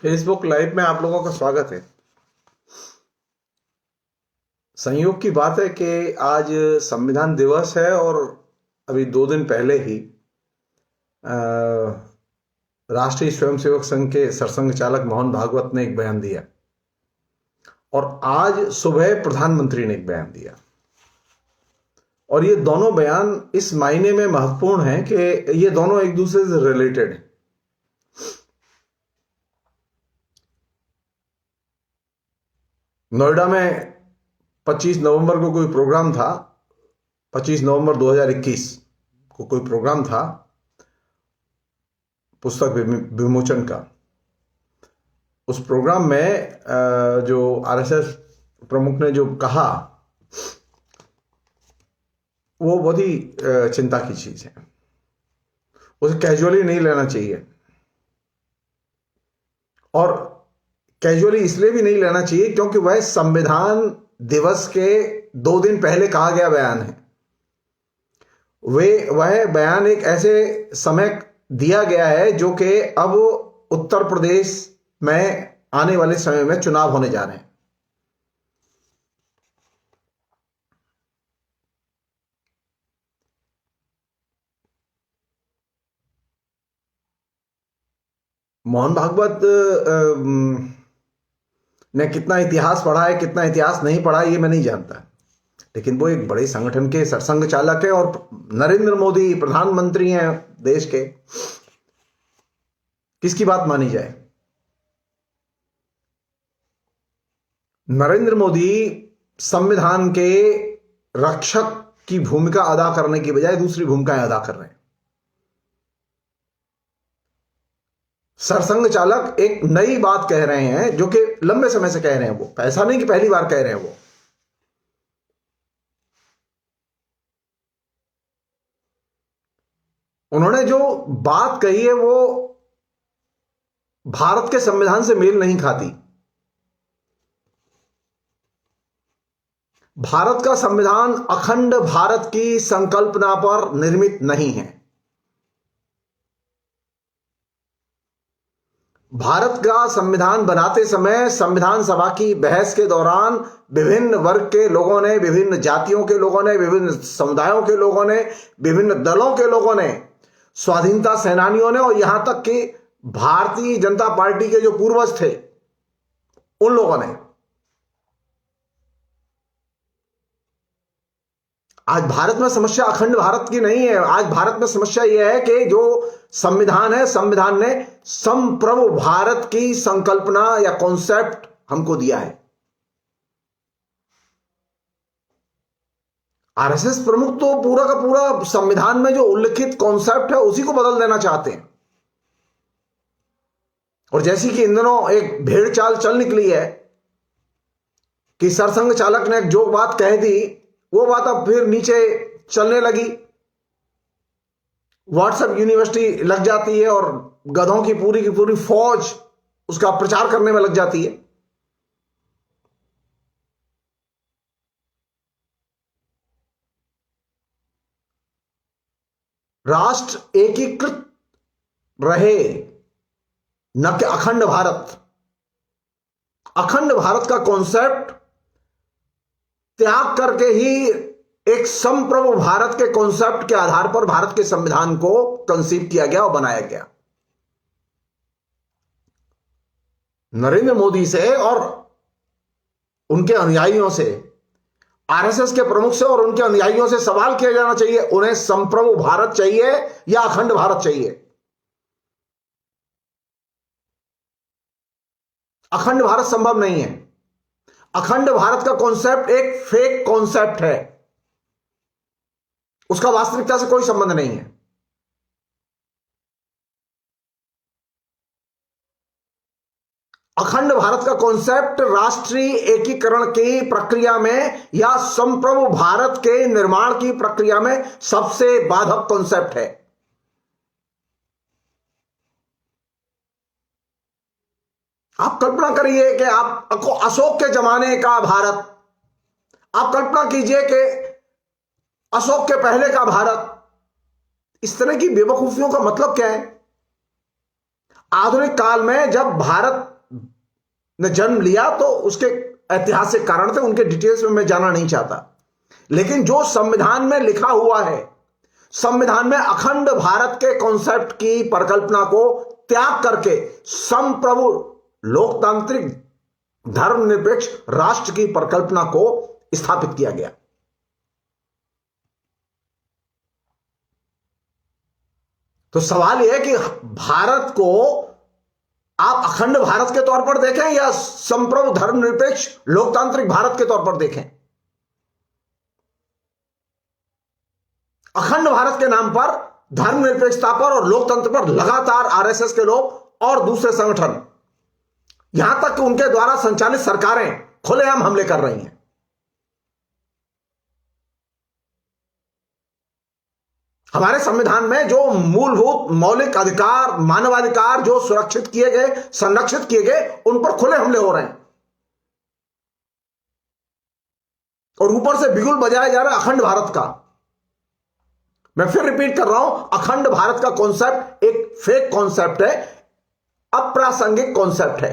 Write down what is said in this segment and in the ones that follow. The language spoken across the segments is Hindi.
फेसबुक लाइव में आप लोगों का स्वागत है। संयोग की बात है कि आज संविधान दिवस है और अभी 2 दिन पहले ही राष्ट्रीय स्वयंसेवक संघ के सरसंघ चालक मोहन भागवत ने एक बयान दिया और आज सुबह प्रधानमंत्री ने एक बयान दिया। और ये दोनों बयान इस मायने में महत्वपूर्ण हैं कि ये दोनों एक दूसरे से रिलेटेड हैं। नोएडा में 25 नवंबर को कोई प्रोग्राम था। 25 नवंबर 2021 को कोई प्रोग्राम था पुस्तक विमोचन का। उस प्रोग्राम में जो आरएसएस प्रमुख ने जो कहा वो बहुत ही चिंता की चीज है। उसे कैजुअली नहीं लेना चाहिए और कैजुअली इसलिए भी नहीं लेना चाहिए क्योंकि वह संविधान दिवस के 2 दिन पहले कहा गया बयान है। वह बयान एक ऐसे समय दिया गया है जो कि अब उत्तर प्रदेश में आने वाले समय में चुनाव होने जा रहे हैं। मोहन भागवत ने कितना इतिहास पढ़ा है, कितना इतिहास नहीं पढ़ा है, ये मैं नहीं जानता, लेकिन वो एक बड़े संगठन के सरसंघ चालक है और नरेंद्र मोदी प्रधानमंत्री हैं देश के। किसकी बात मानी जाए? नरेंद्र मोदी संविधान के रक्षक की भूमिका अदा करने की बजाय दूसरी भूमिकाएं अदा कर रहे हैं। सरसंघ चालक एक नई बात कह रहे हैं जो कि लंबे समय से कह रहे हैं। वो ऐसा नहीं कि पहली बार कह रहे हैं। वो उन्होंने जो बात कही है वो भारत के संविधान से मेल नहीं खाती। भारत का संविधान अखंड भारत की संकल्पना पर निर्मित नहीं है। भारत का संविधान बनाते समय संविधान सभा की बहस के दौरान विभिन्न वर्ग के लोगों ने, विभिन्न जातियों के लोगों ने, विभिन्न समुदायों के लोगों ने, विभिन्न दलों के लोगों ने, स्वाधीनता सेनानियों ने और यहां तक कि भारतीय जनता पार्टी के जो पूर्वज थे उन लोगों ने, आज भारत में समस्या अखंड भारत की नहीं है। आज भारत में समस्या यह है कि जो संविधान है, संविधान ने संप्रभु भारत की संकल्पना या कॉन्सेप्ट हमको दिया है। आरएसएस प्रमुख तो पूरा का पूरा संविधान में जो उल्लिखित कॉन्सेप्ट है उसी को बदल देना चाहते हैं। और जैसी कि इन दिनों एक भेड़ चाल चल निकली है कि सरसंघ चालक ने जो बात कह दी वो बात अब फिर नीचे चलने लगी। व्हाट्सएप यूनिवर्सिटी लग जाती है और गधों की पूरी फौज उसका प्रचार करने में लग जाती है। राष्ट्र एकीकृत रहे, न कि अखंड भारत। अखंड भारत का कॉन्सेप्ट त्याग करके ही एक संप्रभु भारत के कॉन्सेप्ट के आधार पर भारत के संविधान को कंसीव किया गया और बनाया गया। नरेंद्र मोदी से और उनके अनुयायियों से, आरएसएस के प्रमुख से और उनके अनुयायियों से सवाल किया जाना चाहिए, उन्हें संप्रभु भारत चाहिए या अखंड भारत चाहिए? अखंड भारत संभव नहीं है। अखंड भारत का कॉन्सेप्ट एक फेक कॉन्सेप्ट है, उसका वास्तविकता से कोई संबंध नहीं है। अखंड भारत का कॉन्सेप्ट राष्ट्रीय एकीकरण की प्रक्रिया में या संप्रभु भारत के निर्माण की प्रक्रिया में सबसे बाधक कॉन्सेप्ट है। आप कल्पना करिए कि आपको अशोक के जमाने का भारत, आप कल्पना कीजिए कि अशोक के पहले का भारत। इस तरह की बेवकूफियों का मतलब क्या है? आधुनिक काल में जब भारत ने जन्म लिया, तो उसके ऐतिहासिक कारण थे, उनके डिटेल्स में मैं जाना नहीं चाहता। लेकिन जो संविधान में लिखा हुआ है, संविधान में अखंड भारत के कॉन्सेप्ट की परिकल्पना को त्याग करके संप्रभु लोकतांत्रिक धर्मनिरपेक्ष राष्ट्र की परिकल्पना को स्थापित किया गया। तो सवाल यह है कि भारत को आप अखंड भारत के तौर पर देखें या संप्रभु धर्मनिरपेक्ष लोकतांत्रिक भारत के तौर पर देखें। अखंड भारत के नाम पर, धर्मनिरपेक्षता पर और लोकतंत्र पर लगातार आरएसएस के लोग और दूसरे संगठन, यहां तक कि उनके द्वारा संचालित सरकारें खुलेआम हमले कर रही हैं। हमारे संविधान में जो मूलभूत मौलिक अधिकार, मानवाधिकार जो सुरक्षित किए गए, संरक्षित किए गए, उन पर खुले हमले हो रहे हैं और ऊपर से बिगुल बजाया जा रहा है अखंड भारत का। मैं फिर रिपीट कर रहा हूं, अखंड भारत का कॉन्सेप्ट एक फेक कॉन्सेप्ट है, अप्रासंगिक कॉन्सेप्ट है।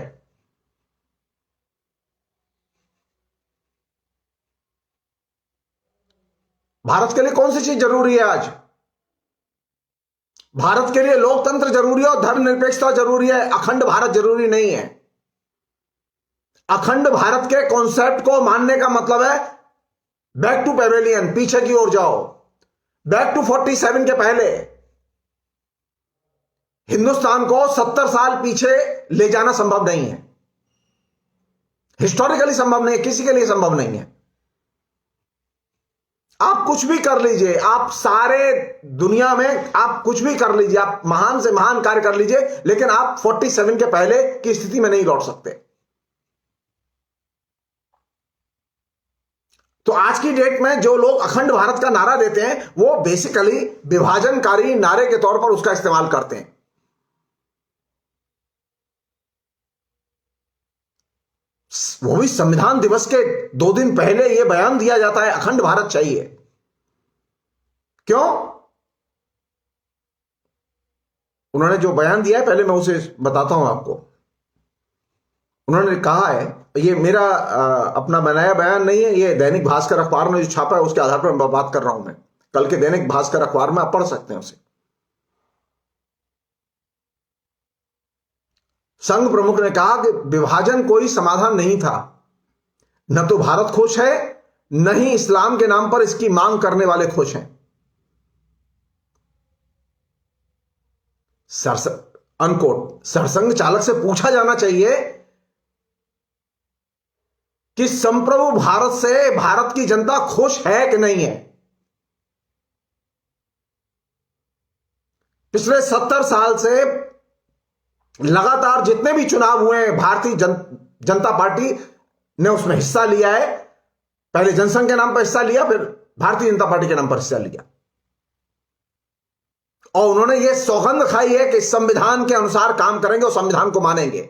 भारत के लिए कौन सी चीज जरूरी है आज? भारत के लिए लोकतंत्र जरूरी है और धर्मनिरपेक्षता जरूरी है, अखंड भारत जरूरी नहीं है। अखंड भारत के कॉन्सेप्ट को मानने का मतलब है बैक टू पेवेलियन, पीछे की ओर जाओ, बैक टू 47 के पहले। हिंदुस्तान को 70 साल पीछे ले जाना संभव नहीं है, हिस्टोरिकली संभव नहीं है, किसी के लिए संभव नहीं है। आप कुछ भी कर लीजिए, आप सारे दुनिया में आप कुछ भी कर लीजिए, आप महान से महान कार्य कर लीजिए, लेकिन आप 47 के पहले की स्थिति में नहीं लौट सकते। तो आज की डेट में जो लोग अखंड भारत का नारा देते हैं, वो बेसिकली विभाजनकारी नारे के तौर पर उसका इस्तेमाल करते हैं। वो भी संविधान दिवस के 2 दिन पहले यह बयान दिया जाता है अखंड भारत चाहिए। क्यों? उन्होंने जो बयान दिया है, पहले मैं उसे बताता हूं आपको। उन्होंने कहा है, ये मेरा अपना बनाया बयान नहीं है, ये दैनिक भास्कर अखबार में जो छापा है उसके आधार पर मैं बात कर रहा हूं। मैं कल के दैनिक भास्कर अखबार में आप पढ़ सकते हैं उसे। संघ प्रमुख ने कहा कि विभाजन कोई समाधान नहीं था, न तो भारत खुश है, न ही इस्लाम के नाम पर इसकी मांग करने वाले खुश हैं। अनकोट। सरसंघ चालक से पूछा जाना चाहिए कि संप्रभु भारत से भारत की जनता खुश है कि नहीं है। पिछले 70 साल से लगातार जितने भी चुनाव हुए हैं, भारतीय जनता पार्टी ने उसमें हिस्सा लिया है। पहले जनसंघ के नाम पर हिस्सा लिया, फिर भारतीय जनता पार्टी के नाम पर हिस्सा लिया, और उन्होंने ये सौगंध खाई है कि संविधान के अनुसार काम करेंगे और संविधान को मानेंगे।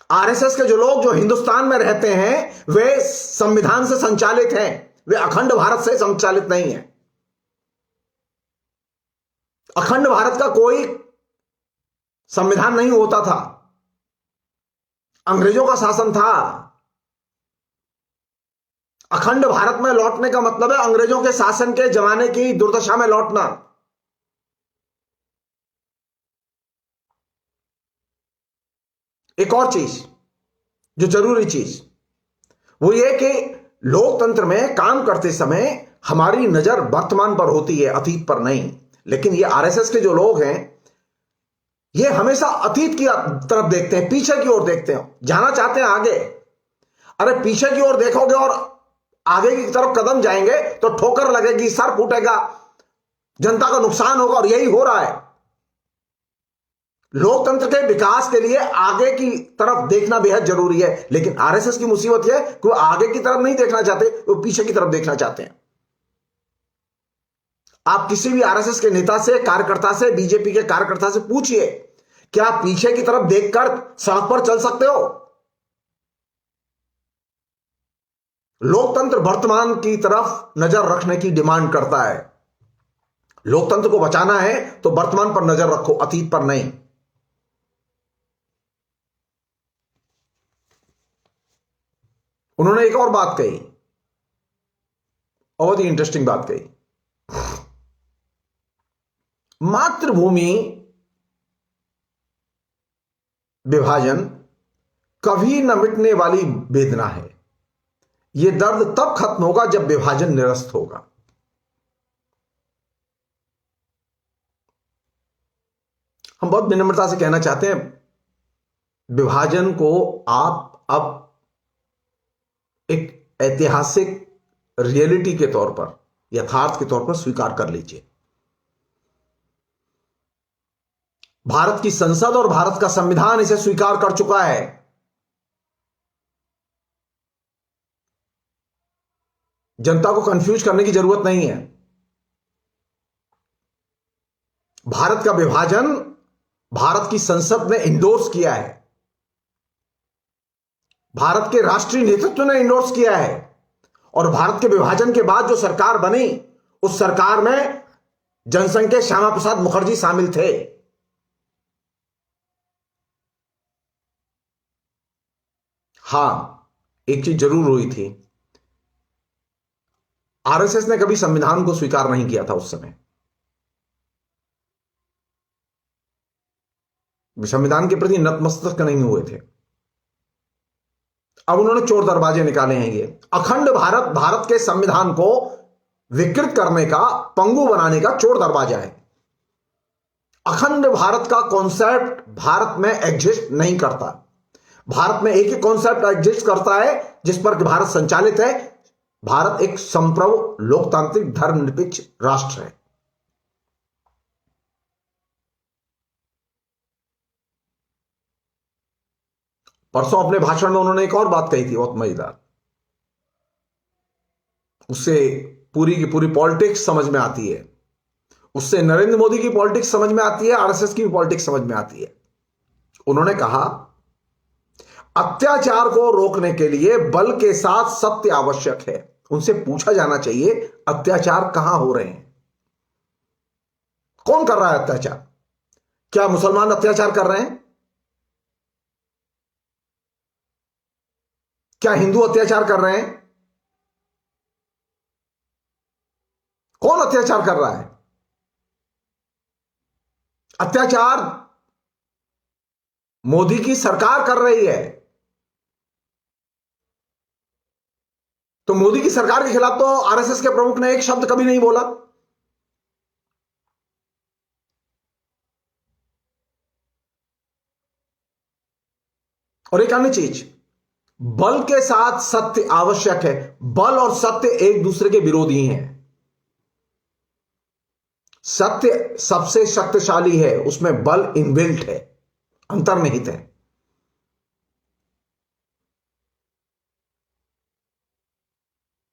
आरएसएस के जो लोग जो हिंदुस्तान में रहते हैं, वे संविधान से संचालित हैं, वे अखंड भारत से संचालित नहीं हैं। अखंड भारत का कोई संविधान नहीं होता था, अंग्रेजों का शासन था। अखंड भारत में लौटने का मतलब है अंग्रेजों के शासन के जमाने की दुर्दशा में लौटना। एक और चीज जो जरूरी चीज वो ये कि लोकतंत्र में काम करते समय हमारी नजर वर्तमान पर होती है, अतीत पर नहीं। लेकिन ये आरएसएस के जो लोग हैं, ये हमेशा अतीत की तरफ देखते हैं, पीछे की ओर देखते हैं, जाना चाहते हैं आगे। अरे पीछे की ओर देखोगे और आगे की तरफ कदम जाएंगे तो ठोकर लगेगी, सर फूटेगा, जनता का नुकसान होगा, और यही हो रहा है। लोकतंत्र के विकास के लिए आगे की तरफ देखना बेहद जरूरी है, लेकिन आरएसएस की मुसीबत यह है कि वो आगे की तरफ नहीं देखना चाहते, वो पीछे की तरफ देखना चाहते हैं। आप किसी भी आरएसएस के नेता से, कार्यकर्ता से, बीजेपी के कार्यकर्ता से पूछिए, क्या आप पीछे की तरफ देखकर सड़क पर चल सकते हो? लोकतंत्र वर्तमान की तरफ नजर रखने की डिमांड करता है। लोकतंत्र को बचाना है तो वर्तमान पर नजर रखो, अतीत पर नहीं। उन्होंने एक और बात कही, बहुत ही इंटरेस्टिंग बात कही। मातृभूमि विभाजन कभी न मिटने वाली वेदना है। यह दर्द तब खत्म होगा जब विभाजन निरस्त होगा। हम बहुत विनम्रता से कहना चाहते हैं, विभाजन को आप अब एक ऐतिहासिक रियलिटी के तौर पर, यथार्थ के तौर पर स्वीकार कर लीजिए। भारत की संसद और भारत का संविधान इसे स्वीकार कर चुका है। जनता को कंफ्यूज करने की जरूरत नहीं है। भारत का विभाजन भारत की संसद ने इंडोर्स किया है, भारत के राष्ट्रीय नेतृत्व ने इंडोर्स किया है, और भारत के विभाजन के बाद जो सरकार बनी, उस सरकार में जनसंघ के श्यामा प्रसाद मुखर्जी शामिल थे। हां, एक चीज जरूर हुई थी, आरएसएस ने कभी संविधान को स्वीकार नहीं किया था। उस समय संविधान के प्रति नतमस्तक नहीं हुए थे। अब उन्होंने चोर दरवाजे निकाले हैं। ये अखंड भारत, भारत के संविधान को विकृत करने का, पंगु बनाने का चोर दरवाजा है। अखंड भारत का कॉन्सेप्ट भारत में एग्जिस्ट नहीं करता। भारत में एक ही कॉन्सेप्ट एग्जिस्ट करता है जिस पर भारत संचालित है। भारत एक संप्रभु लोकतांत्रिक धर्मनिरपेक्ष राष्ट्र है। परसों अपने भाषण में उन्होंने एक और बात कही थी, बहुत मजेदार। उससे पूरी की पूरी पॉलिटिक्स समझ में आती है। उससे नरेंद्र मोदी की पॉलिटिक्स समझ में आती है, आरएसएस की भी पॉलिटिक्स समझ में आती है। उन्होंने कहा, अत्याचार को रोकने के लिए बल के साथ सत्य आवश्यक है। उनसे पूछा जाना चाहिए, अत्याचार कहां हो रहे हैं? कौन कर रहा है अत्याचार? क्या मुसलमान अत्याचार कर रहे हैं? क्या हिंदू अत्याचार कर रहे हैं? कौन अत्याचार कर रहा है? अत्याचार मोदी की सरकार कर रही है। तो मोदी की सरकार के खिलाफ तो आरएसएस के प्रमुख ने एक शब्द कभी नहीं बोला। और एक अन्य चीज, बल के साथ सत्य आवश्यक है। बल और सत्य एक दूसरे के विरोधी हैं। सत्य सबसे शक्तिशाली है, उसमें बल इनबिल्ट है, अंतर्निहित है।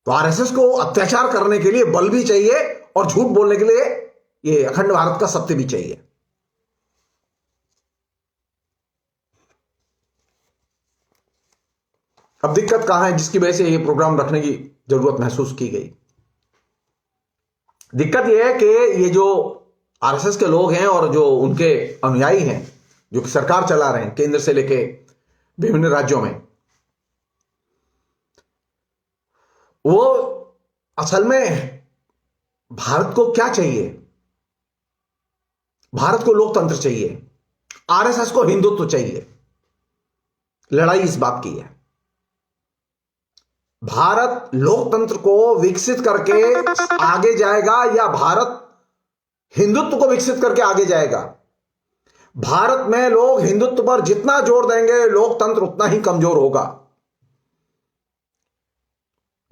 तो आरएसएस को अत्याचार करने के लिए बल भी चाहिए और झूठ बोलने के लिए ये अखंड भारत का सत्य भी चाहिए। अब दिक्कत कहां है जिसकी वजह से ये प्रोग्राम रखने की जरूरत महसूस की गई? दिक्कत यह है कि ये जो आरएसएस के लोग हैं और जो उनके अनुयायी हैं, जो कि सरकार चला रहे हैं केंद्र से लेके विभिन्न राज्यों में, वो असल में भारत को क्या चाहिए? भारत को लोकतंत्र चाहिए, आरएसएस को हिंदुत्व चाहिए। लड़ाई इस बात की है। भारत लोकतंत्र को विकसित करके आगे जाएगा या भारत हिंदुत्व को विकसित करके आगे जाएगा? भारत में लोग हिंदुत्व पर जितना जोर देंगे, लोकतंत्र उतना ही कमजोर होगा।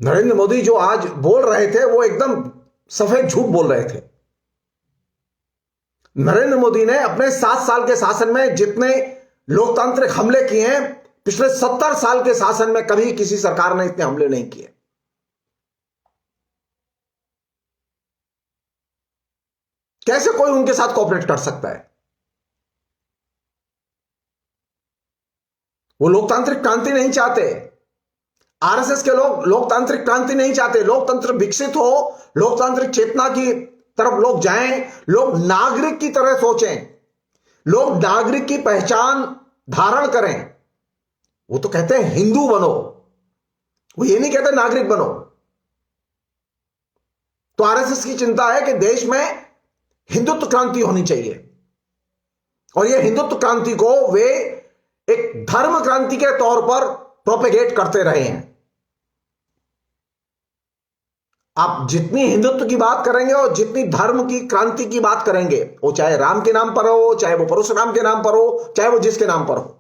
नरेंद्र मोदी जो आज बोल रहे थे, वो एकदम सफेद झूठ बोल रहे थे। नरेंद्र मोदी ने अपने 7 साल के शासन में जितने लोकतांत्रिक हमले किए हैं, पिछले 70 साल के शासन में कभी किसी सरकार ने इतने हमले नहीं किए। कैसे कोई उनके साथ कोऑपरेट कर सकता है? वो लोकतांत्रिक क्रांति नहीं चाहते। आरएसएस के लोग लोकतांत्रिक क्रांति नहीं चाहते। लोकतंत्र विकसित हो, लोकतांत्रिक चेतना की तरफ लोग जाएं, लोग नागरिक की तरह सोचें, लोग नागरिक की पहचान धारण करें। वो तो कहते हैं हिंदू बनो, वो ये नहीं कहते नागरिक बनो। तो आरएसएस की चिंता है कि देश में हिंदुत्व क्रांति होनी चाहिए, और ये हिंदुत्व क्रांति को वे एक धर्म क्रांति के तौर पर प्रोपेगेट करते रहे हैं। आप जितनी हिंदुत्व की बात करेंगे और जितनी धर्म की क्रांति की बात करेंगे, वो चाहे राम के नाम पर हो, चाहे वो परशुराम के नाम पर हो, चाहे वो जिसके नाम पर हो,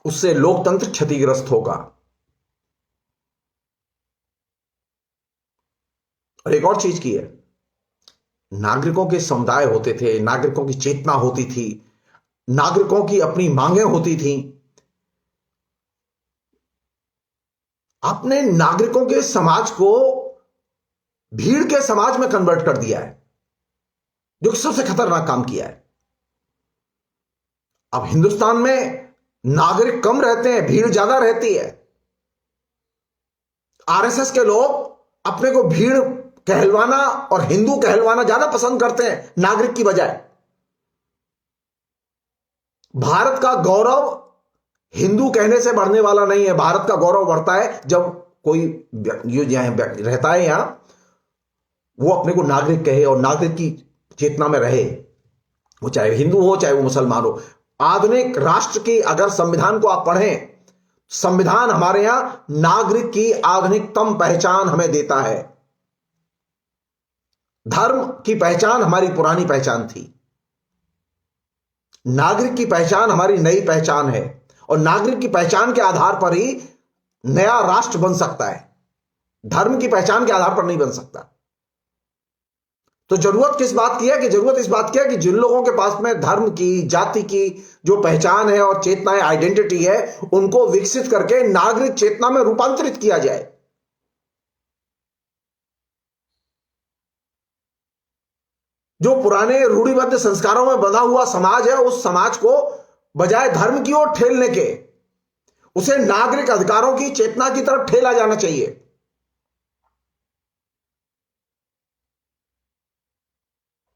उससे लोकतंत्र क्षतिग्रस्त होगा। और एक और चीज की है, नागरिकों के समुदाय होते थे, नागरिकों की चेतना होती थी, नागरिकों की अपनी मांगें होती थी। आपने नागरिकों के समाज को भीड़ के समाज में कन्वर्ट कर दिया है, जो कि सबसे खतरनाक काम किया है। अब हिंदुस्तान में नागरिक कम रहते हैं, भीड़ ज्यादा रहती है। आरएसएस के लोग अपने को भीड़ कहलवाना और हिंदू कहलवाना ज्यादा पसंद करते हैं नागरिक की बजाय। भारत का गौरव हिंदू कहने से बढ़ने वाला नहीं है। भारत का गौरव बढ़ता है जब कोई रहता है यहां, वो अपने को नागरिक कहे और नागरिक की चेतना में रहे, वो चाहे हिंदू हो चाहे वो मुसलमान हो। आधुनिक राष्ट्र की अगर संविधान को आप पढ़ें, संविधान हमारे यहां नागरिक की आधुनिकतम पहचान हमें देता है। धर्म की पहचान हमारी पुरानी पहचान थी, नागरिक की पहचान हमारी नई पहचान है, और नागरिक की पहचान के आधार पर ही नया राष्ट्र बन सकता है, धर्म की पहचान के आधार पर नहीं बन सकता। तो जरूरत किस बात की है कि जरूरत इस बात की है कि जिन लोगों के पास में धर्म की, जाति की जो पहचान है और चेतना है, आइडेंटिटी है, उनको विकसित करके नागरिक चेतना में रूपांतरित किया जाए। जो पुराने रूढ़िबद्ध संस्कारों में बंधा हुआ समाज है, उस समाज को बजाय धर्म की ओर ठेलने के, उसे नागरिक अधिकारों की चेतना की तरफ ठेला जाना चाहिए।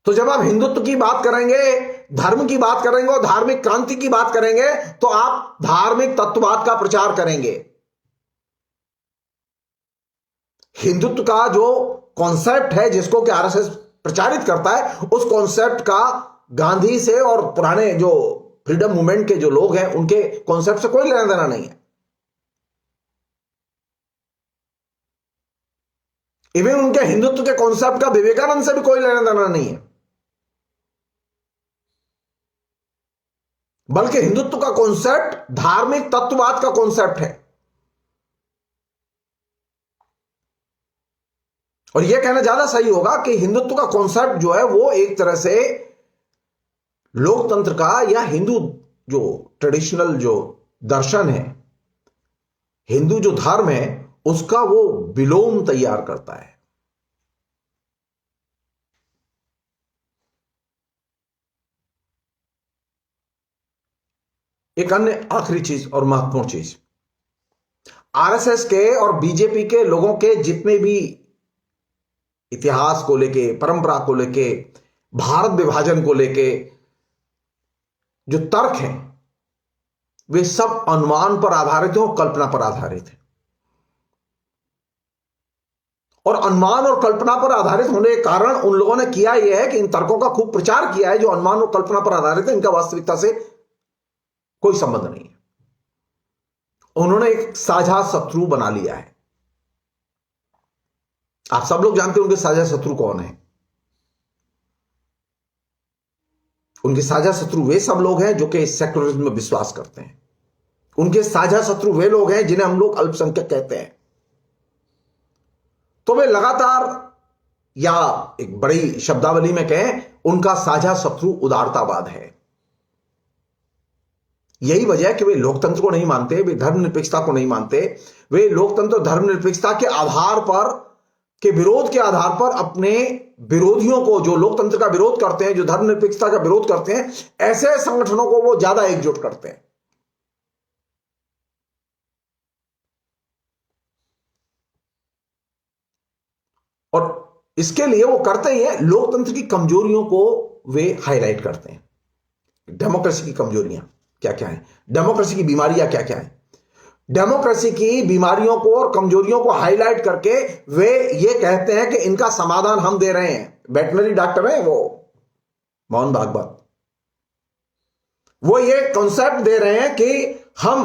तो जब आप हिंदुत्व की बात करेंगे, धर्म की बात करेंगे और धार्मिक क्रांति की बात करेंगे, तो आप धार्मिक तत्ववाद का प्रचार करेंगे। हिंदुत्व का जो कॉन्सेप्ट है जिसको कि आरएसएस प्रचारित करता है, उस कॉन्सेप्ट का गांधी से और पुराने जो फ्रीडम मूवमेंट के जो लोग हैं उनके कॉन्सेप्ट से कोई लेना देना नहीं है। इवन उनके हिंदुत्व के कॉन्सेप्ट का विवेकानंद से भी कोई लेना देना नहीं है। बल्कि हिंदुत्व का कॉन्सेप्ट धार्मिक तत्ववाद का कॉन्सेप्ट है। और यह कहना ज्यादा सही होगा कि हिंदुत्व का कॉन्सेप्ट जो है वो एक तरह से लोकतंत्र का या हिंदू जो ट्रेडिशनल जो दर्शन है, हिंदू जो धर्म है, उसका वो विलोम तैयार करता है। एक अन्य आखिरी चीज और महत्वपूर्ण चीज, आरएसएस के और बीजेपी के लोगों के जितने भी इतिहास को लेके, परंपरा को लेके, भारत विभाजन को लेके जो तर्क हैं, वे सब अनुमान पर आधारित हैं और कल्पना पर आधारित हैं। और अनुमान और कल्पना पर आधारित होने के कारण उन लोगों ने किया यह है कि इन तर्कों का खूब प्रचार किया है जो अनुमान और कल्पना पर आधारित है, इनका वास्तविकता से कोई संबंध नहीं है। उन्होंने एक साझा शत्रु बना लिया है। आप सब लोग जानते हैं उनके साझा शत्रु कौन है। उनके साझा शत्रु वे सब लोग हैं जो कि सेक्युलरिज्म में विश्वास करते हैं। उनके साझा शत्रु वे लोग हैं जिन्हें हम लोग अल्पसंख्यक कहते हैं। तो वे लगातार, या एक बड़ी शब्दावली में कहें, उनका साझा शत्रु उदारतावाद है। यही वजह है कि वे लोकतंत्र को नहीं मानते, वे धर्मनिरपेक्षता को नहीं मानते। वे लोकतंत्र और धर्मनिरपेक्षता के आधार पर, के विरोध के आधार पर अपने विरोधियों को, जो लोकतंत्र का विरोध करते हैं, जो धर्मनिरपेक्षता का विरोध करते हैं, ऐसे संगठनों को वो ज्यादा एकजुट करते हैं। और इसके लिए वो करते ही है, लोकतंत्र की कमजोरियों को वे हाईलाइट करते हैं, डेमोक्रेसी की कमजोरियां। क्या क्या है, डेमोक्रेसी की बीमारियां क्या क्या है। डेमोक्रेसी की बीमारियों को और कमजोरियों को हाईलाइट करके वे ये कहते हैं कि इनका समाधान हम दे रहे हैं। वेटनरी डॉक्टर हैं वो मोहन भागवत, वो ये कॉन्सेप्ट दे रहे हैं कि हम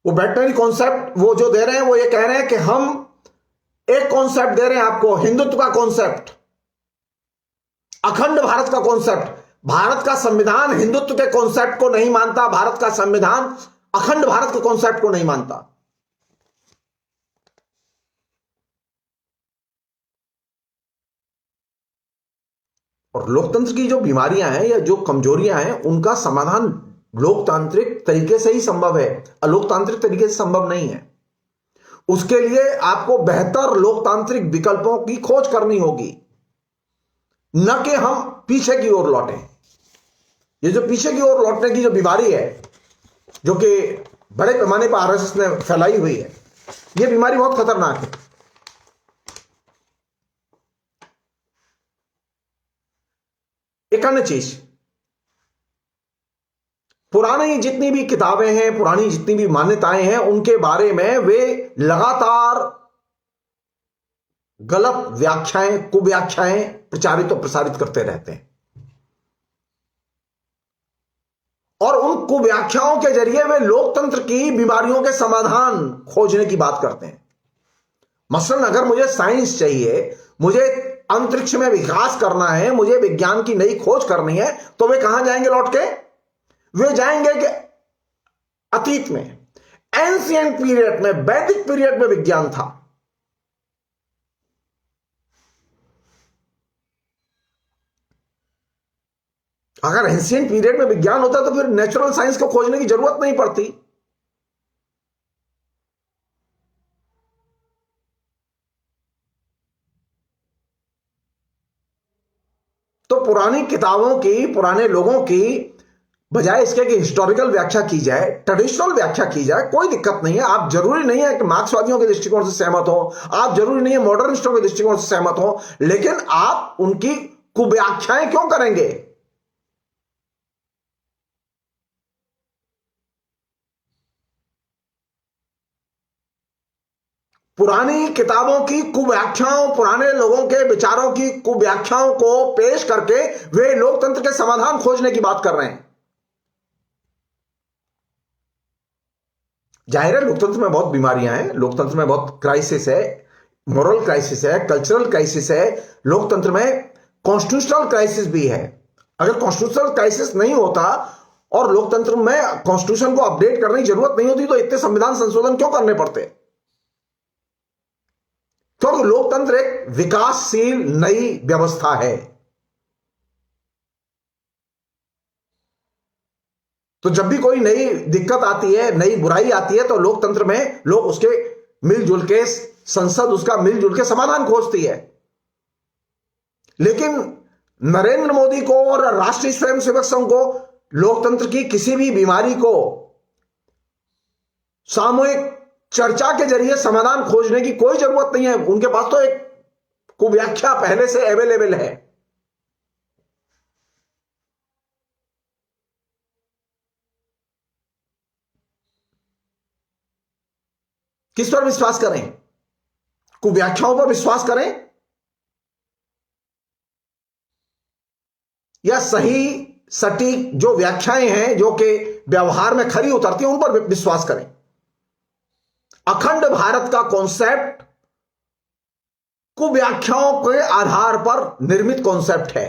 वो वेटनरी कॉन्सेप्ट वो जो दे रहे हैं, वो ये कह रहे हैं कि हम एक कॉन्सेप्ट दे रहे हैं आपको, हिंदुत्व का कॉन्सेप्ट, अखंड भारत का कॉन्सेप्ट। भारत का संविधान हिंदुत्व के कॉन्सेप्ट को नहीं मानता, भारत का संविधान अखंड भारत के कॉन्सेप्ट को नहीं मानता। और लोकतंत्र की जो बीमारियां हैं या जो कमजोरियां हैं, उनका समाधान लोकतांत्रिक तरीके से ही संभव है, अलोकतांत्रिक तरीके से संभव नहीं है। उसके लिए आपको बेहतर लोकतांत्रिक विकल्पों की खोज करनी होगी, न कि हम पीछे की ओर लौटें। ये जो पीछे की ओर लौटने की जो बीमारी है, जो कि बड़े पैमाने पर आरएसएस ने फैलाई हुई है, यह बीमारी बहुत खतरनाक है। एक अन्य चीज, पुरानी जितनी भी किताबें हैं, पुरानी जितनी भी मान्यताएं हैं, उनके बारे में वे लगातार गलत व्याख्याएं, कुव्याख्याएं प्रचारित और प्रसारित करते रहते हैं। और उन कुव्याख्याओं के जरिए वे लोकतंत्र की बीमारियों के समाधान खोजने की बात करते हैं। मसलन अगर मुझे साइंस चाहिए, मुझे अंतरिक्ष में विकास करना है, मुझे विज्ञान की नई खोज करनी है, तो वे कहां जाएंगे लौट के? वे जाएंगे कि अतीत में, एंशिएंट पीरियड में, वैदिक पीरियड में विज्ञान था। अगर एंशिएंट पीरियड में विज्ञान होता तो फिर नेचुरल साइंस को खोजने की जरूरत नहीं पड़ती। तो पुरानी किताबों की, पुराने लोगों की बजाय इसके कि हिस्टोरिकल व्याख्या की जाए, ट्रेडिशनल व्याख्या की जाए, कोई दिक्कत नहीं है। आप जरूरी नहीं है कि मार्क्सवादियों के दृष्टिकोण से सहमत हो, आप जरूरी नहीं है मॉडर्निस्टों के दृष्टिकोण से सहमत हो, लेकिन आप उनकी कुव्याख्याएं क्यों करेंगे? पुरानी किताबों की कुव्याख्याओं, पुराने लोगों के विचारों की कुव्याख्याओं को पेश करके वे लोकतंत्र के समाधान खोजने की बात कर रहे हैं। जाहिर है लोकतंत्र में बहुत बीमारियां हैं, लोकतंत्र में बहुत क्राइसिस है, मोरल क्राइसिस है, कल्चरल क्राइसिस है, लोकतंत्र में कॉन्स्टिट्यूशनल क्राइसिस भी है। अगर कॉन्स्टिट्यूशनल क्राइसिस नहीं होता और लोकतंत्र में कॉन्स्टिट्यूशन को अपडेट करने की जरूरत नहीं होती, तो इतने संविधान संशोधन क्यों करने पड़ते? क्योंकि लोकतंत्र एक विकासशील नई व्यवस्था है। तो जब भी कोई नई दिक्कत आती है, नई बुराई आती है, तो लोकतंत्र में लोग उसके मिलजुल के, संसद उसका मिलजुल के समाधान खोजती है। लेकिन नरेंद्र मोदी को और राष्ट्रीय स्वयंसेवक संघ को लोकतंत्र की किसी भी बीमारी को सामूहिक चर्चा के जरिए समाधान खोजने की कोई जरूरत नहीं है। उनके पास तो एक कुव्याख्या पहले से अवेलेबल है। किस पर विश्वास करें? कुव्याख्याओं पर विश्वास करें या सही सटीक जो व्याख्याएं हैं, जो कि व्यवहार में खरी उतरती हैं, उन पर विश्वास करें? अखंड भारत का कॉन्सेप्ट कुव्याख्याओं के आधार पर निर्मित कॉन्सेप्ट है।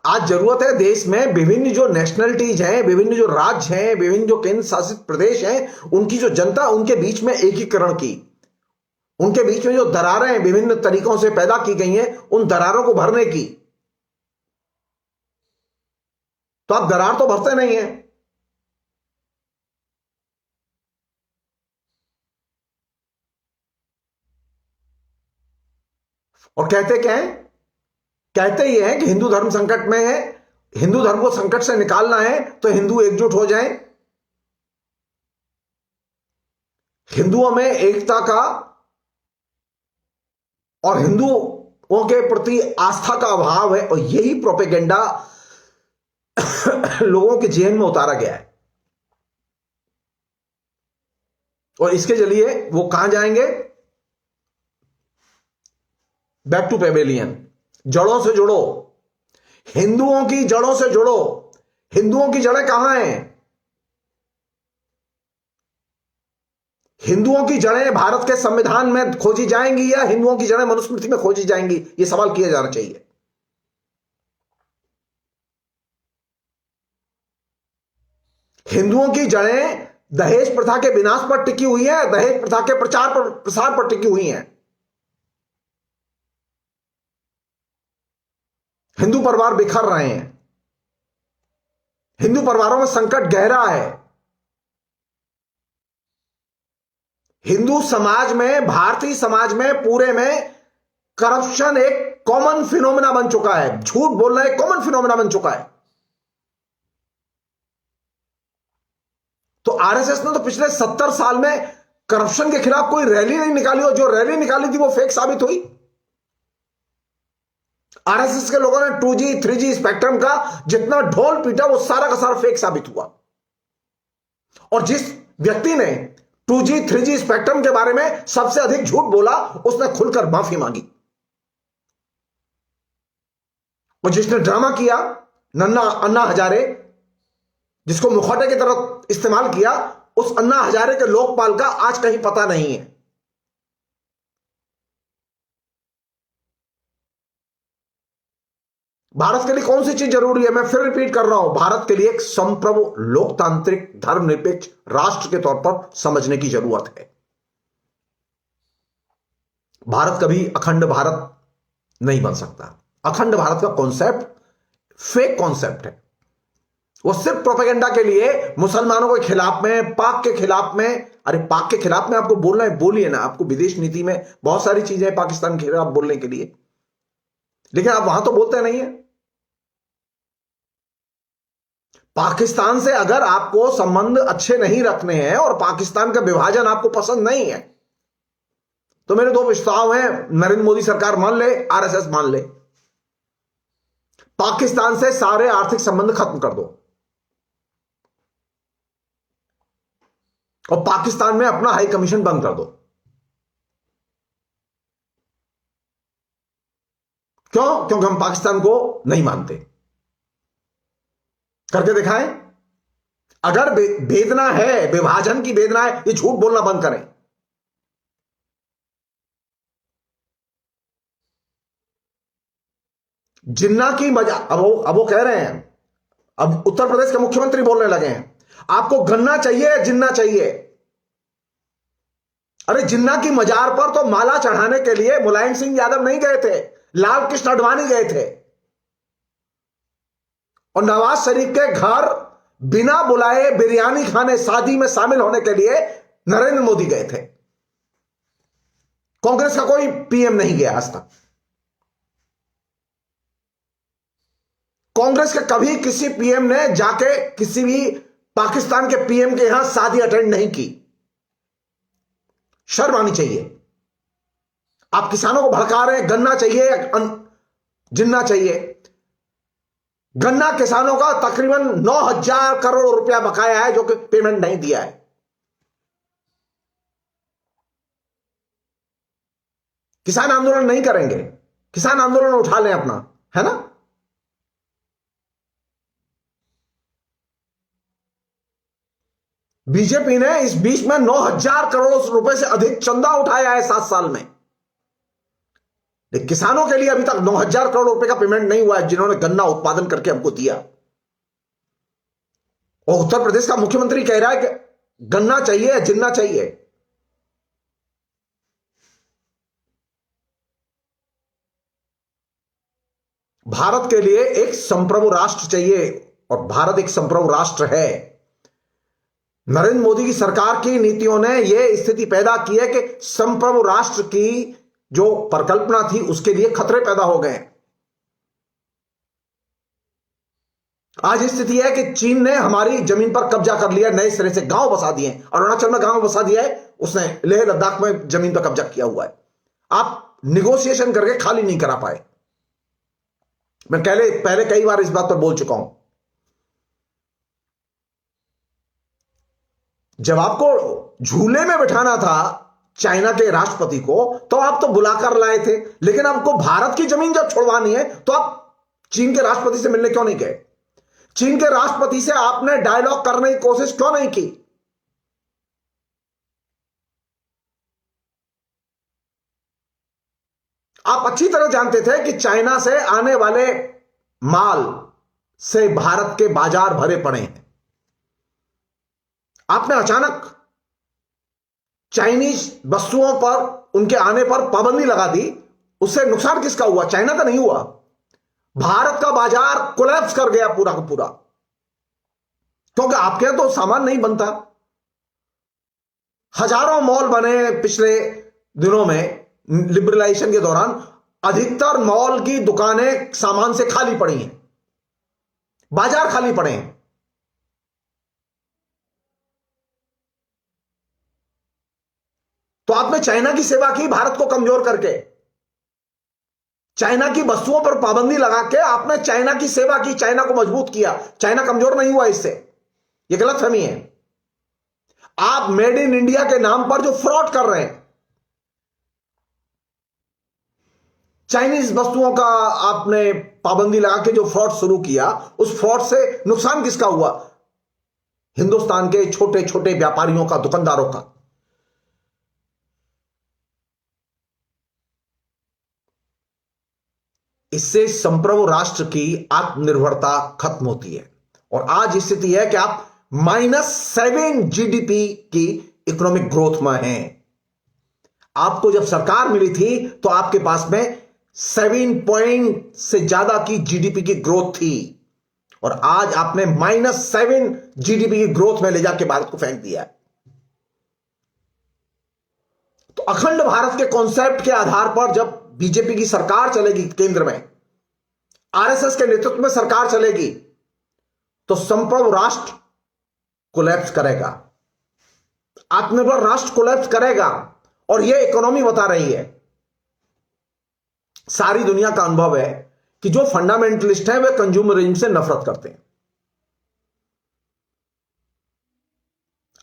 आज जरूरत है देश में विभिन्न जो नेशनलिटीज हैं, विभिन्न जो राज्य हैं, विभिन्न जो केंद्र शासित प्रदेश हैं, उनकी जो जनता, उनके बीच में एकीकरण की, उनके बीच में जो दरारें विभिन्न तरीकों से पैदा की गई हैं, उन दरारों को भरने की। तो आप दरार तो भरते नहीं हैं। और कहते क्या है? कहते ही है कि हिंदू धर्म संकट में है, हिंदू धर्म को संकट से निकालना है तो हिंदू एकजुट हो जाएं, हिंदुओं में एकता का और हिंदुओं के प्रति आस्था का अभाव है, और यही प्रोपेगेंडा लोगों के जेहन में उतारा गया है। और इसके जरिए वो कहां जाएंगे? Back to pavilion. जड़ों से जुड़ो, हिंदुओं की जड़ों से जुड़ो। हिंदुओं की जड़ें कहां हैं? हिंदुओं की जड़ें भारत के संविधान में खोजी जाएंगी या हिंदुओं की जड़ें मनुस्मृति में खोजी जाएंगी? यह सवाल किया जाना चाहिए। हिंदुओं की जड़ें दहेज प्रथा के विनाश पर टिकी हुई है, दहेज प्रथा के प्रसार पर टिकी हुई है। हिंदू परिवार बिखर रहे हैं, हिंदू परिवारों में संकट गहरा है। हिंदू समाज में, भारतीय समाज में पूरे में करप्शन एक कॉमन फिनोमेना बन चुका है। झूठ बोलना एक कॉमन फिनोमेना बन चुका है। तो आरएसएस ने तो पिछले 70 साल में करप्शन के खिलाफ कोई रैली नहीं निकाली, और जो रैली निकाली थी वो फेक साबित हुई। आरएसएस के लोगों ने 2G 3G स्पेक्ट्रम का जितना ढोल पीटा वो सारा का सारा फेक साबित हुआ। और जिस व्यक्ति ने 2G 3G स्पेक्ट्रम के बारे में सबसे अधिक झूठ बोला, उसने खुलकर माफी मांगी। और जिसने ड्रामा किया, अन्ना हजारे, जिसको मुखौटे की तरह इस्तेमाल किया, उस अन्ना हजारे के लोकपाल का आज कहीं पता नहीं है। भारत के लिए कौन सी चीज जरूरी है? मैं फिर रिपीट कर रहा हूं, भारत के लिए एक संप्रभु लोकतांत्रिक धर्मनिरपेक्ष राष्ट्र के तौर पर समझने की जरूरत है। भारत कभी अखंड भारत नहीं बन सकता। अखंड भारत का कॉन्सेप्ट फेक कॉन्सेप्ट है। वो सिर्फ प्रोपेगेंडा के लिए मुसलमानों के खिलाफ में, पाक के खिलाफ में। अरे पाक के खिलाफ में आपको बोलना है, बोलिए ना। आपको विदेश नीति में बहुत सारी चीजें हैं पाकिस्तान के खिलाफ बोलने के लिए, लेकिन आप वहां तो बोलते नहीं है। पाकिस्तान से अगर आपको संबंध अच्छे नहीं रखने हैं और पाकिस्तान का विभाजन आपको पसंद नहीं है, तो मेरे दो प्रस्ताव हैं। नरेंद्र मोदी सरकार मान ले, आरएसएस मान ले, पाकिस्तान से सारे आर्थिक संबंध खत्म कर दो और पाकिस्तान में अपना हाई कमीशन बंद कर दो। क्यों? क्योंकि हम पाकिस्तान को नहीं मानते। करके दिखाएं। अगर वेदना है, विभाजन की वेदना है, ये झूठ बोलना बंद करें। जिन्ना की मजा, अब वो कह रहे हैं, अब उत्तर प्रदेश के मुख्यमंत्री बोलने लगे हैं, आपको गन्ना चाहिए, जिन्ना चाहिए। अरे जिन्ना की मजार पर तो माला चढ़ाने के लिए मुलायम सिंह यादव नहीं गए थे, लाल कृष्ण आडवाणी गए थे। और नवाज शरीफ के घर बिना बुलाए बिरयानी खाने, शादी में शामिल होने के लिए नरेंद्र मोदी गए थे। कांग्रेस का कोई पीएम नहीं गया आज तक। कांग्रेस के कभी किसी पीएम ने जाके किसी भी पाकिस्तान के पीएम के यहां शादी अटेंड नहीं की। शर्म आनी चाहिए। आप किसानों को भड़का रहे हैं, गन्ना चाहिए, जिन्ना चाहिए। गन्ना किसानों का तकरीबन 9,000 करोड़ रुपया बकाया है, जो कि पेमेंट नहीं दिया है। किसान आंदोलन नहीं करेंगे, किसान आंदोलन उठा लें अपना, है ना। बीजेपी ने इस बीच में 9,000 करोड़ रुपए से अधिक चंदा उठाया है 7 साल में। लेकिन किसानों के लिए अभी तक 9,000 करोड़ रुपए का पेमेंट नहीं हुआ है, जिन्होंने गन्ना उत्पादन करके हमको दिया। और उत्तर प्रदेश का मुख्यमंत्री कह रहा है कि गन्ना चाहिए, जिन्ना चाहिए। भारत के लिए एक संप्रभु राष्ट्र चाहिए, और भारत एक संप्रभु राष्ट्र है। नरेंद्र मोदी की सरकार की नीतियों ने यह स्थिति पैदा की है कि संप्रभु राष्ट्र की जो परिकल्पना थी उसके लिए खतरे पैदा हो गए। आज स्थिति है कि चीन ने हमारी जमीन पर कब्जा कर लिया, नए सिरे से गांव बसा दिए। अरुणाचल में गांव बसा दिया है उसने, लेह लद्दाख में जमीन पर कब्जा किया हुआ है। आप निगोशिएशन करके खाली नहीं करा पाए। मैं पहले कई बार इस बात पर बोल चुका हूं। जब आपको झूले में बिठाना था चाइना के राष्ट्रपति को, तो आप तो बुलाकर लाए थे, लेकिन आपको भारत की जमीन जब छुड़वानी है तो आप चीन के राष्ट्रपति से मिलने क्यों नहीं गए? चीन के राष्ट्रपति से आपने डायलॉग करने की कोशिश क्यों नहीं की? आप अच्छी तरह जानते थे कि चाइना से आने वाले माल से भारत के बाजार भरे पड़े हैं। आपने अचानक चाइनीज वस्तुओं पर, उनके आने पर पाबंदी लगा दी। उससे नुकसान किसका हुआ? चाइना का नहीं हुआ। भारत का बाजार कोलैप्स कर गया पूरा का पूरा, क्योंकि आपके यहां तो सामान नहीं बनता। हजारों मॉल बने पिछले दिनों में, लिबरलाइजेशन के दौरान अधिकतर मॉल की दुकानें सामान से खाली पड़ी हैं, बाजार खाली पड़े हैं। तो आपने चाइना की सेवा की भारत को कमजोर करके, चाइना की वस्तुओं पर पाबंदी लगा के आपने चाइना की सेवा की, चाइना को मजबूत किया। चाइना कमजोर नहीं हुआ इससे, यह गलतफहमी है। आप मेड इन इंडिया के नाम पर जो फ्रॉड कर रहे हैं, चाइनीज वस्तुओं का आपने पाबंदी लगा के जो फ्रॉड शुरू किया, उस फ्रॉड से नुकसान किसका हुआ? हिंदुस्तान के छोटे छोटे व्यापारियों का, दुकानदारों का। इससे संप्रभु राष्ट्र की आत्मनिर्भरता खत्म होती है। और आज स्थिति है कि आप -7 जीडीपी की इकोनॉमिक ग्रोथ में हैं। आपको जब सरकार मिली थी तो आपके पास में 7 पॉइंट से ज्यादा की जीडीपी की ग्रोथ थी, और आज आपने -7 जीडीपी की ग्रोथ में ले जाके भारत को फेंक दिया है। तो अखंड भारत के कॉन्सेप्ट के आधार पर जब बीजेपी की सरकार चलेगी केंद्र में, आरएसएस के नेतृत्व में सरकार चलेगी, तो संप्रभु राष्ट्र कोलैप्स करेगा, आत्मनिर्भर राष्ट्र कोलैप्स करेगा। और यह इकोनॉमी बता रही है, सारी दुनिया का अनुभव है कि जो फंडामेंटलिस्ट हैं वे कंज्यूमरिज्म से नफरत करते हैं।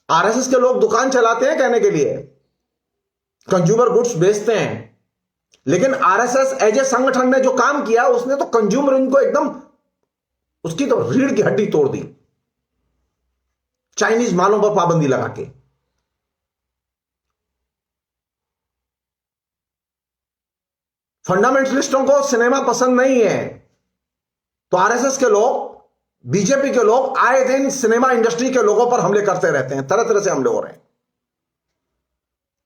आरएसएस के लोग दुकान चलाते हैं कहने के लिए, कंज्यूमर गुड्स बेचते हैं, लेकिन आरएसएस एज ए संगठन ने जो काम किया, उसने तो कंज्यूमरिज्म को एकदम, उसकी तो रीढ़ की हड्डी तोड़ दी, चाइनीज मालों पर पाबंदी लगा के। फंडामेंटलिस्टों को सिनेमा पसंद नहीं है, तो आरएसएस के लोग, बीजेपी के लोग आए दिन सिनेमा इंडस्ट्री के लोगों पर हमले करते रहते हैं। तरह तरह से हमले हो रहे हैं,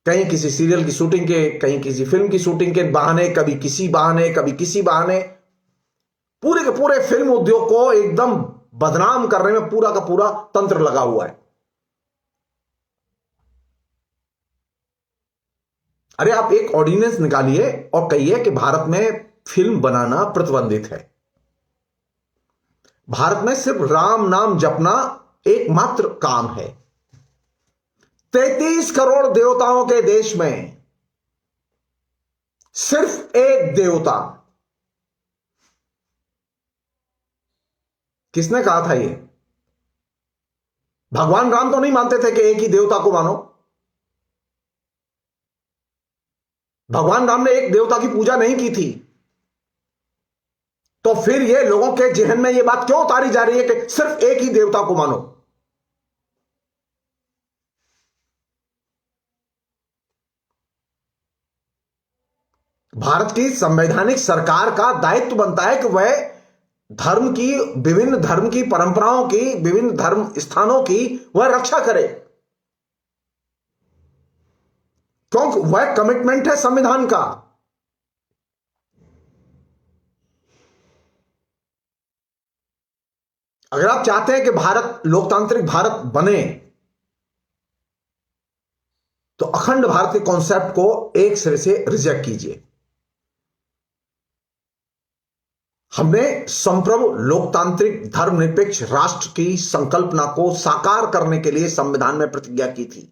कहीं किसी सीरियल की शूटिंग के, कहीं किसी फिल्म की शूटिंग के बहाने, कभी किसी बहाने, कभी किसी बहाने, पूरे के पूरे फिल्म उद्योग को एकदम बदनाम करने में पूरा का पूरा तंत्र लगा हुआ है। अरे आप एक ऑर्डिनेंस निकालिए और कहिए कि भारत में फिल्म बनाना प्रतिबंधित है। भारत में सिर्फ राम नाम जपना एकमात्र काम है। 33 करोड़ देवताओं के देश में सिर्फ एक देवता, किसने कहा था ये? भगवान राम तो नहीं मानते थे कि एक ही देवता को मानो। भगवान राम ने एक देवता की पूजा नहीं की थी। तो फिर ये लोगों के जहन में ये बात क्यों उतारी जा रही है कि सिर्फ एक ही देवता को मानो? भारत की संवैधानिक सरकार का दायित्व बनता है कि वह धर्म की, विभिन्न धर्म की परंपराओं की, विभिन्न धर्म स्थानों की वह रक्षा करे, क्योंकि वह कमिटमेंट है संविधान का। अगर आप चाहते हैं कि भारत लोकतांत्रिक भारत बने, तो अखंड भारत के कॉन्सेप्ट को एक सिरे से रिजेक्ट कीजिए। हमने संप्रभु लोकतांत्रिक धर्मनिरपेक्ष राष्ट्र की संकल्पना को साकार करने के लिए संविधान में प्रतिज्ञा की थी।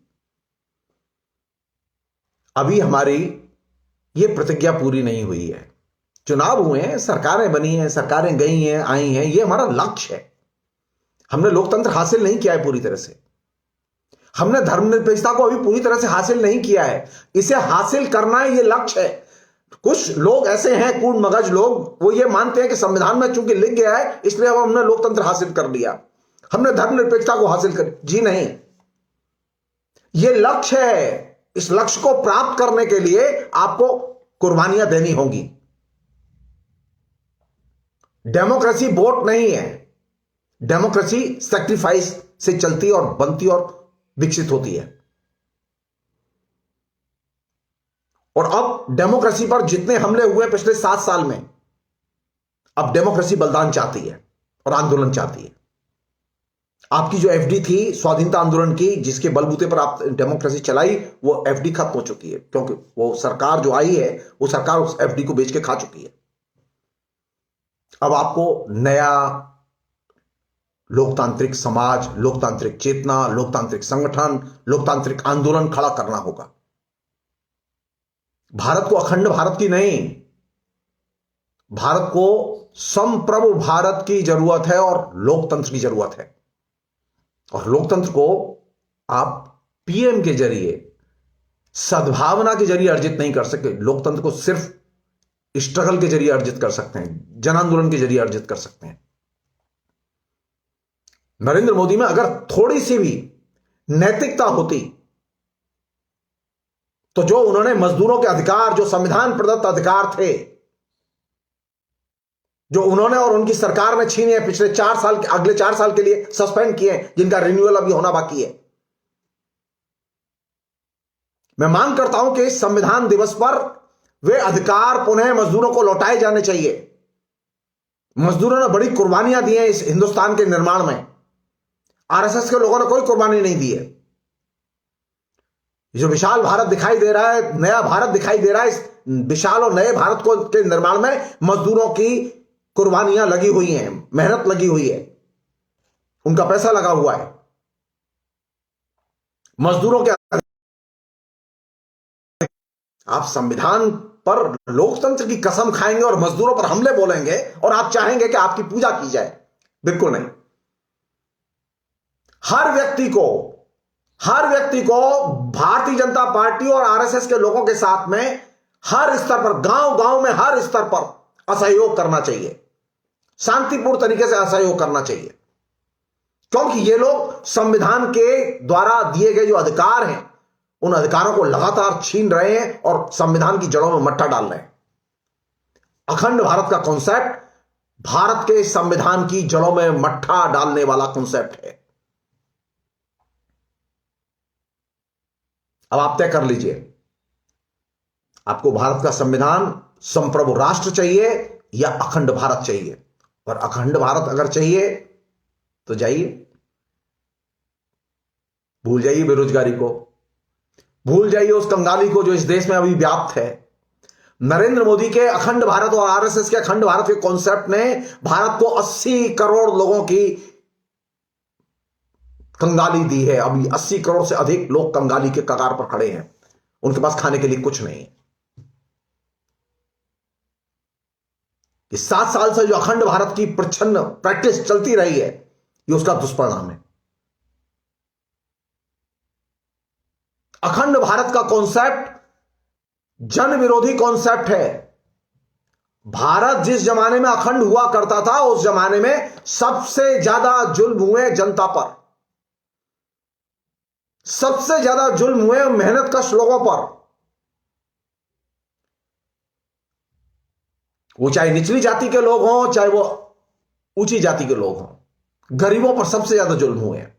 अभी हमारी ये प्रतिज्ञा पूरी नहीं हुई है। चुनाव हुए हैं, सरकारें बनी हैं, सरकारें गई हैं, आई हैं, ये हमारा लक्ष्य है। हमने लोकतंत्र हासिल नहीं किया है पूरी तरह से, हमने धर्मनिरपेक्षता को अभी पूरी तरह से हासिल नहीं किया है। इसे हासिल करना है, ये लक्ष्य है। कुछ लोग ऐसे हैं कूड़ मगज लोग, वो ये मानते हैं कि संविधान में चूंकि लिख गया है इसलिए अब हमने लोकतंत्र हासिल कर लिया, हमने धर्मनिरपेक्षता को हासिल कर। जी नहीं, ये लक्ष्य है। इस लक्ष्य को प्राप्त करने के लिए आपको कुर्बानियां देनी होंगी। डेमोक्रेसी वोट नहीं है, डेमोक्रेसी सैक्रिफाइस से चलती और बनती और विकसित होती है। और अब डेमोक्रेसी पर जितने हमले हुए पिछले 7 साल में, अब डेमोक्रेसी बलिदान चाहती है और आंदोलन चाहती है। आपकी जो एफडी थी स्वाधीनता आंदोलन की, जिसके बलबूते पर आप डेमोक्रेसी चलाई, वो एफडी खत्म हो चुकी है, क्योंकि वो सरकार जो आई है वो सरकार उस एफडी को बेच के खा चुकी है। अब आपको नया लोकतांत्रिक समाज, लोकतांत्रिक चेतना, लोकतांत्रिक संगठन, लोकतांत्रिक आंदोलन खड़ा करना होगा। भारत को अखंड भारत की नहीं, भारत को संप्रभु भारत की जरूरत है और लोकतंत्र की जरूरत है। और लोकतंत्र को आप पीएम के जरिए, सद्भावना के जरिए अर्जित नहीं कर सकते। लोकतंत्र को सिर्फ स्ट्रगल के जरिए अर्जित कर सकते हैं, जन आंदोलन के जरिए अर्जित कर सकते हैं। नरेंद्र मोदी में अगर थोड़ी सी भी नैतिकता होती तो जो उन्होंने मजदूरों के अधिकार, जो संविधान प्रदत्त अधिकार थे, जो उन्होंने और उनकी सरकार ने छीने हैं, पिछले 4 साल, अगले 4 साल के लिए सस्पेंड किए, जिनका रिन्यूअल अभी होना बाकी है। मैं मांग करता हूं कि इस संविधान दिवस पर वे अधिकार पुनः मजदूरों को लौटाए जाने चाहिए। मजदूरों ने बड़ी कुर्बानियां दी हैं इस हिंदुस्तान के निर्माण में, आरएसएस के लोगों ने कोई कुर्बानी नहीं दी है। जो विशाल भारत दिखाई दे रहा है, नया भारत दिखाई दे रहा है, इस विशाल और नए भारत को के निर्माण में मजदूरों की कुर्बानियां लगी हुई हैं, मेहनत लगी हुई है, उनका पैसा लगा हुआ है। मजदूरों के आप संविधान पर लोकतंत्र की कसम खाएंगे और मजदूरों पर हमले बोलेंगे और आप चाहेंगे कि आपकी पूजा की जाए? बिल्कुल नहीं। हर व्यक्ति को भारतीय जनता पार्टी और आरएसएस के लोगों के साथ में हर स्तर पर, गांव-गांव में हर स्तर पर असहयोग करना चाहिए, शांतिपूर्ण तरीके से असहयोग करना चाहिए। क्योंकि ये लोग संविधान के द्वारा दिए गए जो अधिकार हैं, उन अधिकारों को लगातार छीन रहे हैं और संविधान की जड़ों में मट्टा डाल रहे हैं। अखंड भारत का कॉन्सेप्ट भारत के संविधान की जड़ों में मट्टा डालने वाला कॉन्सेप्ट है। अब आप तय कर लीजिए, आपको भारत का संविधान संप्रभु राष्ट्र चाहिए या अखंड भारत चाहिए? और अखंड भारत अगर चाहिए तो जाइए, भूल जाइए बेरोजगारी को, भूल जाइए उस कंगाली को जो इस देश में अभी व्याप्त है। नरेंद्र मोदी के अखंड भारत और आरएसएस के अखंड भारत के कॉन्सेप्ट ने भारत को 80 करोड़ लोगों की कंगाली दी है। अभी 80 करोड़ से अधिक लोग कंगाली के कगार पर खड़े हैं, उनके पास खाने के लिए कुछ नहीं। इस 7 साल से जो अखंड भारत की प्रच्छन्न प्रैक्टिस चलती रही है, ये उसका दुष्परिणाम है। अखंड भारत का कॉन्सेप्ट जन विरोधी कॉन्सेप्ट है। भारत जिस जमाने में अखंड हुआ करता था, उस जमाने में सबसे ज्यादा जुल्म हुए जनता पर, सबसे ज्यादा जुल्म हुए मेहनतकश लोगों पर। वो चाहे निचली जाति के लोग हों, चाहे वो ऊंची जाति के लोग हों, गरीबों पर सबसे ज्यादा जुल्म हुए हैं।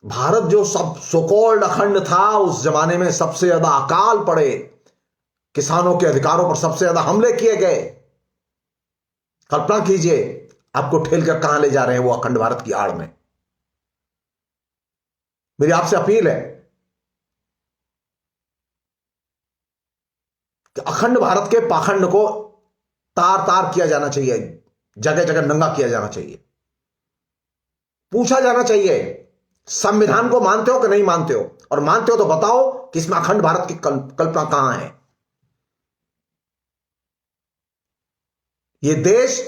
भारत जो सब सोकॉल्ड अखंड था, उस जमाने में सबसे ज्यादा अकाल पड़े, किसानों के अधिकारों पर सबसे ज्यादा हमले किए गए। कल्पना कीजिए आपको ठेल कर कहां ले जा रहे हैं वो अखंड भारत की आड़ में। मेरी आपसे अपील है कि अखंड भारत के पाखंड को तार तार किया जाना चाहिए, जगह जगह नंगा किया जाना चाहिए। पूछा जाना चाहिए संविधान को मानते हो कि नहीं मानते हो? और मानते हो तो बताओ कि इसमें अखंड भारत की कल्पना कहां है? यह देश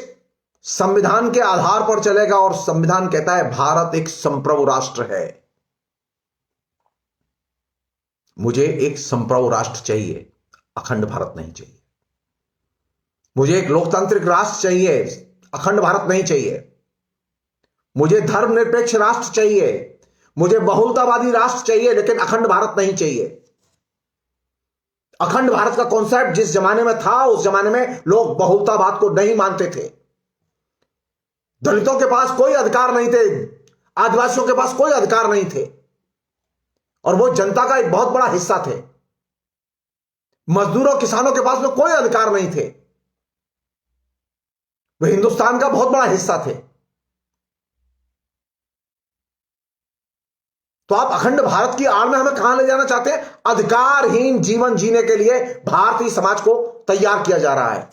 संविधान के आधार पर चलेगा और संविधान कहता है भारत एक संप्रभु राष्ट्र है। मुझे एक संप्रभु राष्ट्र चाहिए, अखंड भारत नहीं चाहिए। मुझे एक लोकतांत्रिक राष्ट्र चाहिए, अखंड भारत नहीं चाहिए। मुझे धर्मनिरपेक्ष राष्ट्र चाहिए, मुझे बहुलतावादी राष्ट्र चाहिए, लेकिन अखंड भारत नहीं चाहिए। अखंड भारत का कॉन्सेप्ट जिस जमाने में था, उस जमाने में लोग बहुलतावाद को नहीं मानते थे। दलितों के पास कोई अधिकार नहीं थे, आदिवासियों के पास कोई अधिकार नहीं थे, और वो जनता का एक बहुत बड़ा हिस्सा थे। मजदूरों किसानों के पास में कोई अधिकार नहीं थे, वे हिंदुस्तान का बहुत बड़ा हिस्सा थे। तो आप अखंड भारत की आड़ में हमें कहां ले जाना चाहते हैं? अधिकारहीन जीवन जीने के लिए भारतीय समाज को तैयार किया जा रहा है।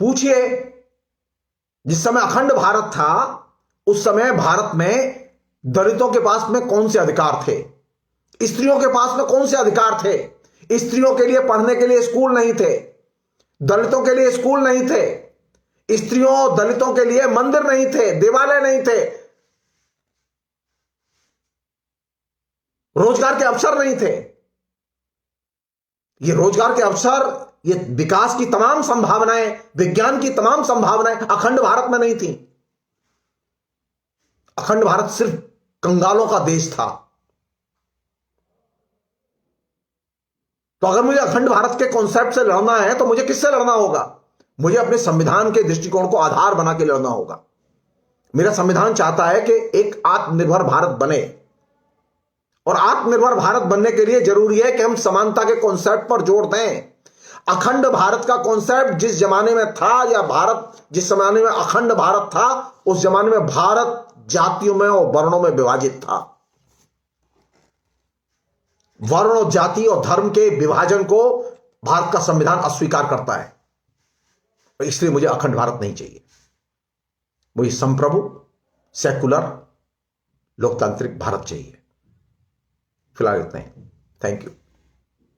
पूछिए, जिस समय अखंड भारत था, उस समय भारत में दलितों के पास में कौन से अधिकार थे? स्त्रियों के पास में कौन से अधिकार थे? स्त्रियों के लिए पढ़ने के लिए स्कूल नहीं थे, दलितों के लिए स्कूल नहीं थे, स्त्रियों दलितों के लिए मंदिर नहीं थे, देवालय नहीं थे, रोजगार के अवसर नहीं थे। ये रोजगार के अवसर, ये विकास की तमाम संभावनाएं, विज्ञान की तमाम संभावनाएं अखंड भारत में नहीं थी। अखंड भारत सिर्फ कंगालों का देश था। तो अगर मुझे अखंड भारत के कॉन्सेप्ट से लड़ना है तो मुझे किससे लड़ना होगा? मुझे अपने संविधान के दृष्टिकोण को आधार बना के लड़ना होगा। मेरा संविधान चाहता है कि एक आत्मनिर्भर भारत बने, और आत्मनिर्भर भारत बनने के लिए जरूरी है कि हम समानता के कॉन्सेप्ट पर जोर दें। अखंड भारत का कॉन्सेप्ट जिस जमाने में था, या भारत जिस जमाने में अखंड भारत था, उस जमाने में भारत जातियों में और वर्णों में विभाजित था। वर्ण और जाति और धर्म के विभाजन को भारत का संविधान अस्वीकार करता है, इसलिए मुझे अखंड भारत नहीं चाहिए। मुझे संप्रभु, सेकुलर, लोकतांत्रिक भारत चाहिए। फिलहाल इतना ही। Thank you.